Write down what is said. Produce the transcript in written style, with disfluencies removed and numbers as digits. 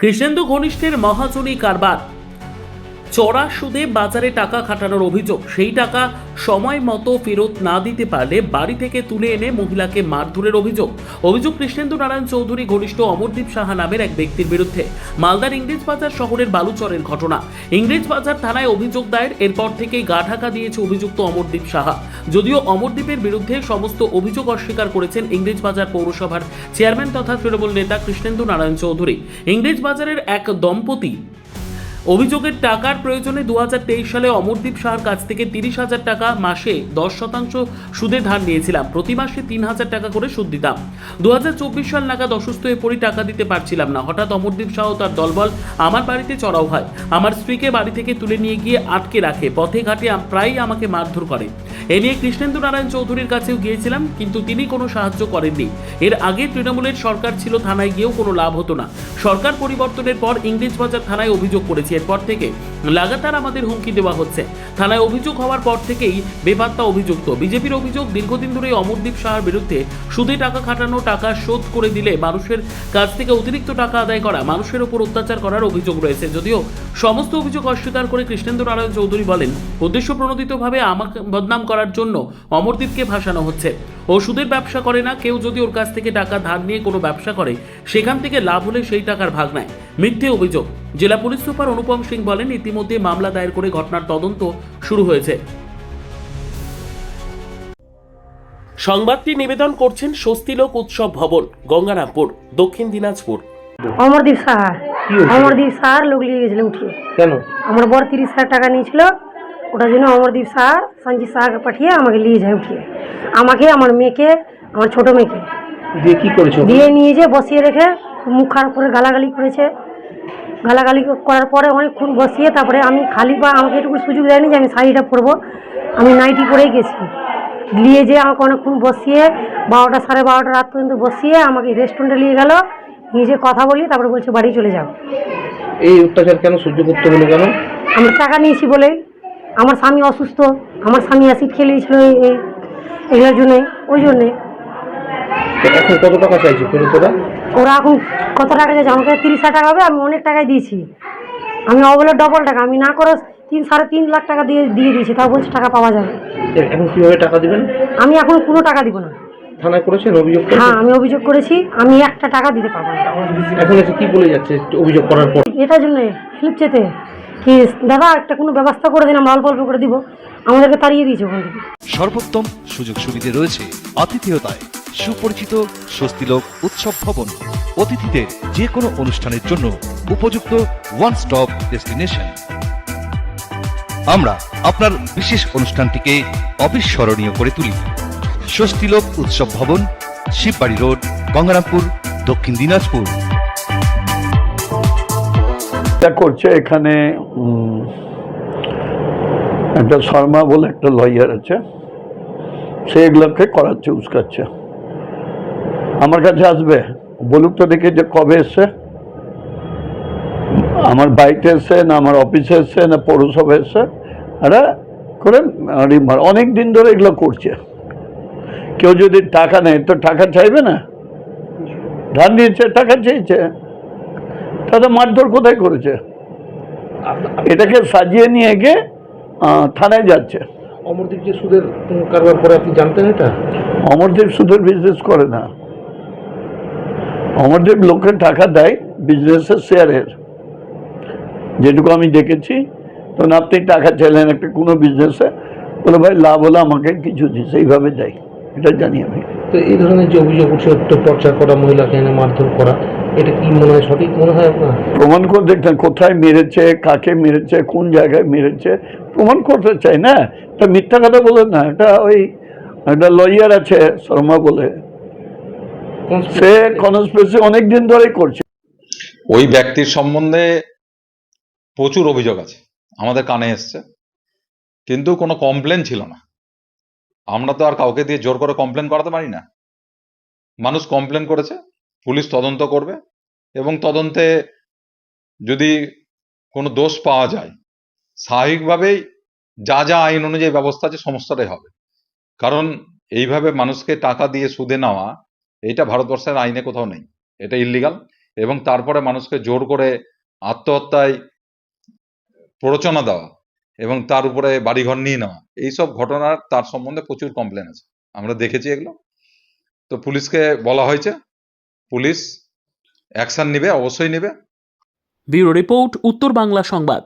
কৃষ্ণেন্দু ঘনিষ্ঠের মহাজনী কারবার, চড়া সুদে বাজারে টাকা খাটানোর অভিযোগ। সেই টাকা সময় মতো ফেরত না দিতে পারলে বাড়ি থেকে তুলে এনে মহিলাকে মারধরের অভিযোগ কৃষ্ণেন্দু নারায়ণ চৌধুরী ঘনিষ্ঠ অমরদীপ সাহা নামের এক ব্যক্তির বিরুদ্ধে। মালদার ইংরেজবাজার শহরের বালুচরের ঘটনা। ইংরেজবাজার থানায় অভিযোগ দায়ের। এরপর থেকেই গা ঢাকা দিয়েছে অভিযুক্ত অমরদীপ সাহা। যদিও অমরদীপের বিরুদ্ধে সমস্ত অভিযোগ অস্বীকার করেছেন ইংরেজবাজার পৌরসভার চেয়ারম্যান তথা তৃণমূল নেতা কৃষ্ণেন্দু নারায়ণ চৌধুরী। ইংরেজবাজারের এক দম্পতি অভিযোগের টাকার প্রয়োজনে 2023 সালে অমরদীপ সাহার কাছ থেকে 30,000 টাকা মাসে 10% সুদে ধার নিয়েছিলাম। প্রতি মাসে 3,000 টাকা করে সুদ দিতাম। 2024 সাল নাগাদ অসুস্থ হয়ে পড়ি, টাকা দিতে পারছিলাম না। হঠাৎ অমরদীপ সাহ তার দলবল আমার বাড়িতে চড়াও হয়। আমার স্ত্রীকে বাড়ি থেকে তুলে নিয়ে গিয়ে আটকে রাখে। পথে ঘাটে প্রায়ই আমাকে মারধর করে। এ নিয়ে কৃষ্ণেন্দু নারায়ণ চৌধুরীর কাছেও গিয়েছিলাম, কিন্তু তিনি কোনো সাহায্য করেননি। এর আগে তৃণমূলের সরকার ছিল, থানায় গিয়েও কোনো লাভ হতো না। সরকার পরিবর্তনের পর ইংরেজবাজার থানায় অভিযোগ করেছি। এরপর থেকে লাগাতার আমাদের হুমকি দেওয়া হচ্ছে। থানায় অভিযোগ হওয়ার পর থেকেই বেপাত্তা অভিযুক্ত। বিজেপির অভিযোগ, দীর্ঘদিন ধরে অমরদীপ সাহার বিরুদ্ধে সুদে টাকা খাটানো, টাকা শোধ করে দিলে মানুষের কাছ থেকে অতিরিক্ত টাকা আদায় করা, মানুষের উপর অত্যাচার করার অভিযোগ রয়েছে। যদিও সমস্ত অভিযোগ অস্বীকার করে কৃষ্ণেন্দু নারায়ণ চৌধুরী বলেন, উদ্দেশ্য প্রণোদিতভাবে আমাকে বদনাম করার জন্য অমরদীপকে ভাসানো হচ্ছে। ও সুদের ব্যবসা করে না। কেউ যদি ওর কাছ থেকে টাকা ধার নিয়ে কোনো ব্যবসা করে, সেখান থেকে লাভ হলে সেই টাকার ভাগ নেয়। মিথ্যে অভিযোগ। জেলা পুলিশ সুপার অনুপম সিং বলেন, ইতিমধ্যে মামলা দায়ের করে ঘটনার তদন্ত শুরু হয়েছে। সংবাদটি নিবেদন করছেন স্বস্তিলোক উৎসব ভবন, গঙ্গারামপুর, দক্ষিণ দিনাজপুর। অমরদীপ সাহা, অমরদীপ সাহার লোক নিয়ে গেছিল উঠিয়ে। কেন? আমার বর 30,000 টাকা নিয়েছিল, ওটার জন্য অমরদীপ সাহা সঞ্জিত সাহাকে পাঠিয়ে আমাকে নিয়ে যায় উঠিয়ে। আমাকে, আমার মেয়েকে, আমার ছোট মেয়েকে দিয়ে কি করেছো? দিয়ে নিয়ে যে বসিয়ে রেখে মুখ খারাপ করে গালাগালি করেছে। গালাগালি করার পরে অনেকক্ষণ বসিয়ে, তারপরে আমি খালি পা, আমাকে এটুকু সুযোগ দেয়নি যে আমি শাড়িটা পরবো। আমি নাইটি পরেই গেছি। নিয়ে যে আমাকে অনেকক্ষণ বসিয়ে 12টা সাড়ে 12টা রাত পর্যন্ত বসিয়ে আমাকে রেস্টুরেন্টে নিয়ে গেল। নিজে কথা বলি, তারপরে বলছে বাড়ি চলে যাও। এই অত্যাচার কেন সহ্য করতে হলো? কেন? আমরা টাকা নিয়েছি বলে। আমার স্বামী অসুস্থ, আমার স্বামী অ্যাসিড খেলিয়েছিল এগুলোর জন্যই, ওই জন্যে। এখন কত টাকা চাইছে ফেরত ওরা? ওরা এখন কত টাকা চাইছে? আমাকে 30,000 টাকা হবে। আমি অনেক টাকায় দিয়েছি। আমি অবলে ডবল টাকা, আমি না করে 3-3.5 লাখ টাকা দিয়ে দিয়েছি। তাও বলছে টাকা পাওয়া যাবে। এখন কিভাবে টাকা দিবেন? আমি এখন কোনো টাকা দিব না। থানায় করেছেন অভিযোগ? হ্যাঁ, আমি অভিযোগ করেছি। আমি একটা টাকা দিতে পারবো না। এখন এসে কি বলে যাচ্ছে অভিযোগ করার পর? এটার জন্য হেল্প চেতে কি, দাদা একটা কোনো ব্যবস্থা করে দিন, আমরা অল্প অল্প করে দিব। আমাদেরকে তাড়িয়ে দিয়েছে ওখান থেকে। সর্বোত্তম সুযোগ সুবিধে রয়েছে আতিথেয়তায়। সুপরিচিত স্বস্তিলোক উৎসব ভবন, অতিথিদের যে কোনো অনুষ্ঠানের জন্য উপযুক্ত ওয়ান স্টপ ডেস্টিনেশন। আমরা আপনার বিশেষ অনুষ্ঠানটিকে অবিস্মরণীয় করে তুলি। স্বস্তিলোক উৎসব ভবন, শিববাড়ি রোড, গঙ্গারামপুর, দক্ষিণ দিনাজপুর। করছে এখানে একটা শর্মা বলে একটা লয়ার আছে, সে এগুলোকে করাচ্ছে, উস্কাচ্ছে। আমার কাছে আসবে, বলুক তো দেখে যে কবে এসছে, আমার বাড়িতে এসছে না আমার অফিসে এসছে না পৌরসভা এসছে। এরা করে অনেক দিন ধরে এগুলো করছে। কেউ যদি টাকা নেয় তো টাকা চাইবে না? ধার নিয়েছে, টাকা চেয়েছে, তাহলে মারধর কোথায় করেছে? এটাকে সাজিয়ে নিয়ে গিয়ে থানায় যাচ্ছে। অমরদীপ যে সুদের কারবার করে, আপনি জানতেন এটা? অমরদীপ সুদের বিজনেস করে না। অমরদীপ লোককে টাকা দেয় বিজনেসের শেয়ারের, যেটুকু আমি দেখেছি। তখন আপনি টাকা চাইলেন একটা কোনো বিজনেসে, বলে ভাই লাভ হলো আমাকে কিছু দিস, এইভাবে দেয়, এটা জানি আমি। তো এই ধরনের যে অভিযোগ উঠছে, টর্চার করা, মহিলাকে এনে মারধর করা, এটা কি মনে হয় সঠিক মনে হয় আপনার? প্রমাণ করে দেখতেন কোথায় মেরেছে, কাকে মেরেছে, কোন জায়গায় মেরেছে, প্রমাণ করতে চাই না। এটা মিথ্যা কথা বলে না। এটা ওই একটা লয়ার আছে শর্মা বলে, সে কনস্পিরেসি অনেক দিন ধরেই করছে। ওই ব্যক্তির সম্বন্ধে প্রচুর অভিযোগ আছে, আমাদের কানে এসছে, কিন্তু কোনো কমপ্লেন ছিল না। আমরা তো আর কাউকে দিয়ে জোর করে কমপ্লেন করাতে পারি না। মানুষ কমপ্লেন করেছে, পুলিশ তদন্ত করবে, এবং তদন্তে যদি কোনো দোষ পাওয়া যায়, স্বাভাবিকভাবেই যা যা আইন অনুযায়ী ব্যবস্থা আছে সমস্তটাই হবে। কারণ এইভাবে মানুষকে টাকা দিয়ে সুদে নেওয়া, এইটা ভারতবর্ষের আইনে কোথাও নেই, এটা ইল্লিগাল। এবং তারপরে মানুষকে জোর করে আত্মহত্যায় প্ররোচনা দেওয়া এবং তার উপরে বাড়িঘর নিয়ে নেওয়া, এইসব ঘটনার তার সম্বন্ধে প্রচুর কমপ্লেন আছে, আমরা দেখেছি এগুলো। তো পুলিশকে বলা হয়েছে, পুলিশ অ্যাকশন নেবে, অবশ্যই নেবে। ব্যুরো রিপোর্ট, উত্তর বাংলা সংবাদ।